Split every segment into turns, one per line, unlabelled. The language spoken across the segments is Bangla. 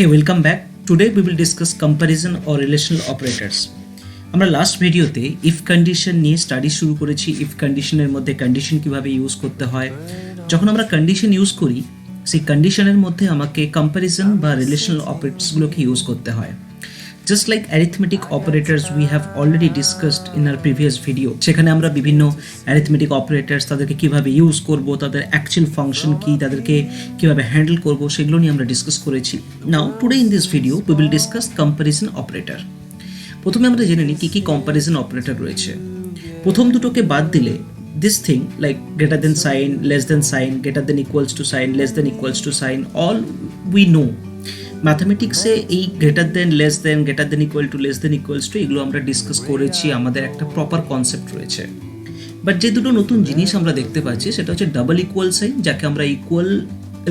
Hey, welcome back. Today we will discuss comparison or relational operators. আমরা লাস্ট ভিডিওতে ইফ কন্ডিশন নিয়ে স্টাডি শুরু করেছি। ইফ কন্ডিশনের মধ্যে কন্ডিশন কিভাবে ইউজ করতে হয়, যখন আমরা কন্ডিশন ইউজ করি সেই কন্ডিশনের মধ্যে আমাকে কম্প্যারিজন বা রিলেশনাল অপারেটরসগুলোকে ইউজ করতে হয়। Just like arithmetic operators we have already discussed in our previous video, সেখানে আমরা বিভিন্ন অ্যারিথমেটিক অপারেটরস তাদেরকে কিভাবে ইউজ করব, তাদের অ্যাকচুয়াল ফাংশন কি, তাদেরকে কিভাবে হ্যান্ডেল করব, সেগুলো নিয়ে আমরা ডিসকাস করেছি। Now today in this video we will discuss comparison operator. প্রথমে আমরা জেনে নিই কী কী কম্প্যারিজন অপারেটর রয়েছে। প্রথম দুটোকে বাদ দিলে this thing like greater than sign, less than sign, greater than equals to sign, less than equals to sign, all we know. ম্যাথামেটিক্সে এই greater than, less than, greater than equal to, less than equals to এগুলো আমরা ডিসকাস করেছি, আমাদের একটা প্রপার কনসেপ্ট রয়েছে। বাট যে দুটো নতুন জিনিস আমরা দেখতে পাচ্ছি সেটা হচ্ছে ডাবল ইকুয়াল সাইন, যাকে আমরা ইকুয়াল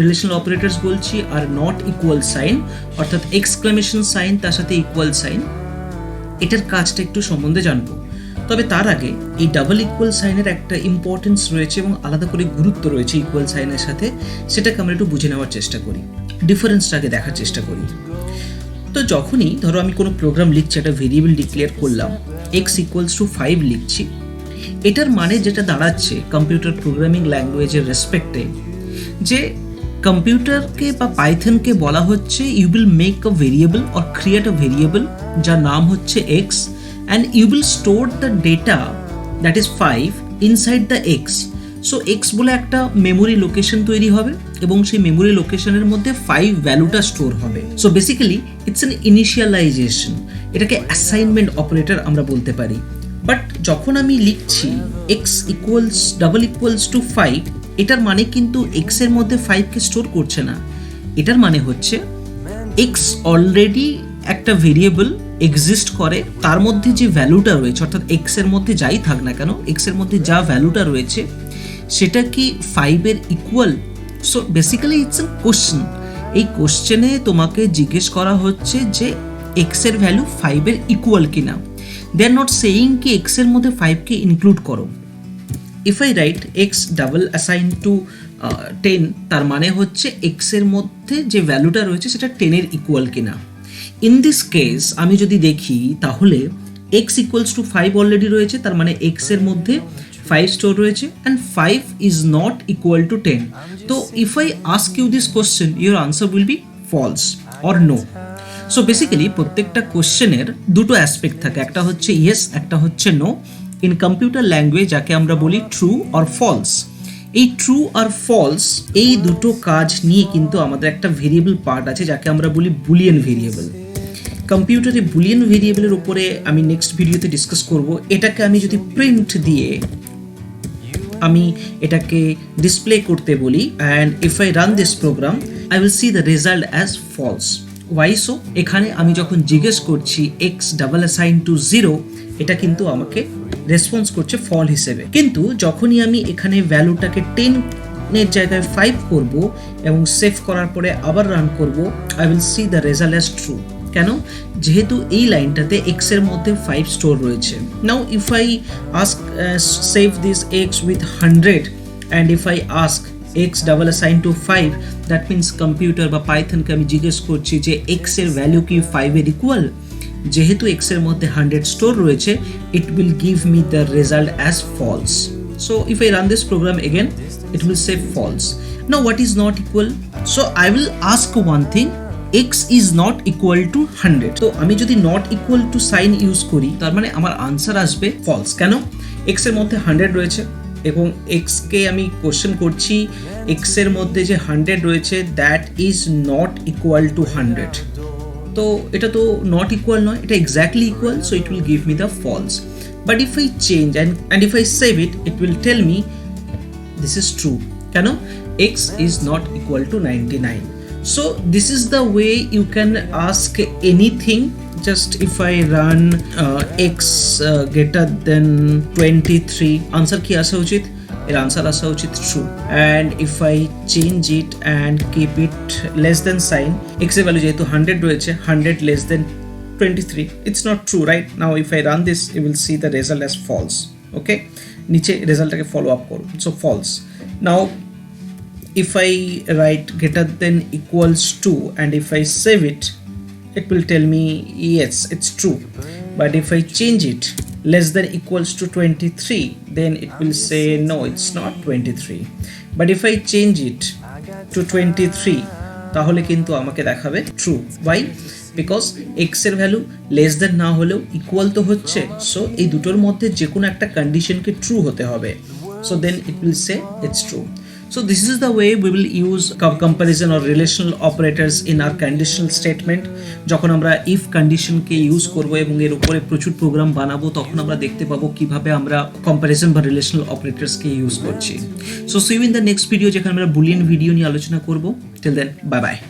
রিলেশনাল অপারেটরস বলছি, আর নট ইকুয়াল সাইন অর্থাৎ এক্সক্লামেশন সাইন তার সাথে ইকুয়াল সাইন। এটার কাজটা একটু সম্বন্ধে জানবো। তবে তার আগে এই ডাবল ইকুয়াল সাইনের একটা ইম্পর্টেন্স রয়েছে এবং আলাদা করে গুরুত্ব রয়েছে ইকুয়াল সাইনের সাথে, সেটাকে আমরা একটু বুঝে নেওয়ার চেষ্টা করি, ডিফারেন্সটাকে দেখার চেষ্টা করি। তো যখনই ধরো আমি কোনো প্রোগ্রাম লিখছি, একটা ভেরিয়েবল ডিক্লেয়ার করলাম, এক্স ইকুয়ালস টু 5 লিখছি, এটার মানে যেটা দাঁড়াচ্ছে কম্পিউটার প্রোগ্রামিং ল্যাঙ্গুয়েজের রেসপেক্টে, যে কম্পিউটারকে বা পাইথনকে বলা হচ্ছে you will make a variable or create a variable যার নাম হচ্ছে x, and you will store the data that is 5 inside the x. so x বলে একটা মেমোরি লোকেশন তৈরি হবে এবং সেই মেমোরি লোকেশনের মধ্যে 5 ভ্যালুটা স্টোর হবে। So basically it's an initialization, এটাকে অ্যাসাইনমেন্ট অপারেটর আমরা বলতে পারি। বাট যখন আমি লিখছি x equals double equals to 5, এটার মানে কিন্তু x এর মধ্যে 5কে স্টোর করছে না। এটার মানে হচ্ছে x অলরেডি একটা ভেরিয়েবল এক্সিস্ট করে, তার মধ্যে যে ভ্যালুটা রয়েছে অর্থাৎ এক্স এর মধ্যে যাই থাক না কেন, এক্স এর মধ্যে যা ভ্যালুটা রয়েছে সেটা কি 5 এর equal. So basically it's a question. এই কোশ্চেনে তোমাকে জিজ্ঞেস করা হচ্ছে যে এক্স এর ভ্যালু 5 এর ইকুয়াল কিনা। দে আর নট সেইং কি এক্স এর মধ্যে 5কে ইনক্লুড করো। If I right x double assign to 10, তার মানে হচ্ছে এক্স এর মধ্যে যে ভ্যালুটা রয়েছে সেটা 10 এর ইকুয়াল কিনা। ইন দিস কেস আমি যদি দেখি তাহলে x ইকুয়ালস টু 5 অলরেডি রয়েছে, তার মানে x এর মধ্যে 5 স্টোর রয়েছে, and 5 is not equal to 10। তো if I ask you this question your answer will be false or no. So basically প্রত্যেকটা কোশ্চেনের দুটো অ্যাসপেক্ট থাকে, একটা হচ্ছে ইয়েস, একটা হচ্ছে নো। ইন কম্পিউটার ল্যাঙ্গুয়েজ যাকে আমরা বলি ট্রু অর ফলস। এই ট্রু আর ফলস এই দুটো কাজ নিয়ে কিন্তু আমাদের একটা ভেরিয়েবল পার্ট আছে যাকে আমরা বলি বুলিয়ান ভেরিয়েবল। কম্পিউটারে বুলিয়ান ভেরিয়েবলের উপরে আমি নেক্সট ভিডিওতে ডিসকাস করব। এটাকে আমি যদি প্রিন্ট দিয়ে আমি এটাকে ডিসপ্লে করতে বলি, and if I run this program I will see the result as false. Why so? এখানে আমি যখন জিজ্ঞেস করছি এক্স ডাবল অ্যাসাইন টু 0, এটা কিন্তু আমাকে রেসপন্স করছে ফল হিসেবে। কিন্তু যখনই আমি এখানে ভ্যালুটাকে 10 এর জায়গায় 5 করব এবং সেভ করার পরে আবার রান করব, I will see the result as true. কেন? যেহেতু এই লাইনটাতে এক্স এর মধ্যে 5 স্টোর রয়েছে। নাও if I ask save this x with 100 and if I ask x double assign to 5, that means computer বা পাইথনকে আমি জিজ্ঞেস করছি যে এক্স এর ভ্যালু কি 5 এর ইকুয়াল। যেহেতু এক্স এর মধ্যে 100 স্টোর রয়েছে, it will give me the result as false. So if I run this program again, it will say false. Now what is not equal? So I will ask one thing, x is not equal to 100. তো আমি যদি not equal to sign use করি তার মানে আমার আনসার আসবে false। কেন? x এর মধ্যে 100 রয়েছে এবং x কে আমি কোশ্চেন করছি x এর মধ্যে যে 100 রয়েছে that is not equal to 100. তো এটা তো not equal নয়, এটা exactly equal, so it will give me the false. But if I change and if I save it, it will tell me this is true. কেন? x is not equal to 99. So this is the way you can ask anything. Just if I run x greater than 23, answer কি আসা উচিত? এর আনসার আসা উচিত true. And if I change it and keep it less than sign, x এর ভ্যালু যেহেতু 100 রয়েছে, 100 less than 23, it's not true, right? Now if I run this, you will see the result as false. Okay, নিচে রেজাল্টটাকে ফলো আপ করুন। So false. Now if I write greater than equals to and if I save it, it will tell me yes, it's true. But if I change it less than equals to 23, then it will say no, it's not 23. But if I change it to 23, তাহলে কিন্তু আমাকে দেখাবে ট্রু। ওয়াই? বিকজ এক্স এর ভ্যালু লেস দেন না হলেও ইকুয়াল তো হচ্ছে, সো এই দুটোর মধ্যে যে কোনো একটা কন্ডিশনকে ট্রু হতে হবে। So then it will say it's true. So this is the way we will use comparison or relational operators in our conditional statement. যখন আমরা if condition কে ইউজ করব এবং এর উপরে প্রচুর প্রোগ্রাম বানাবো, তখন আমরা দেখতে পাবো কিভাবে আমরা comparison বা relational operators কে ইউজ করছি। So see you in the next video, যেখানে আমরা বুলিয়ান ভিডিও নিয়ে আলোচনা করব। Till then, bye bye.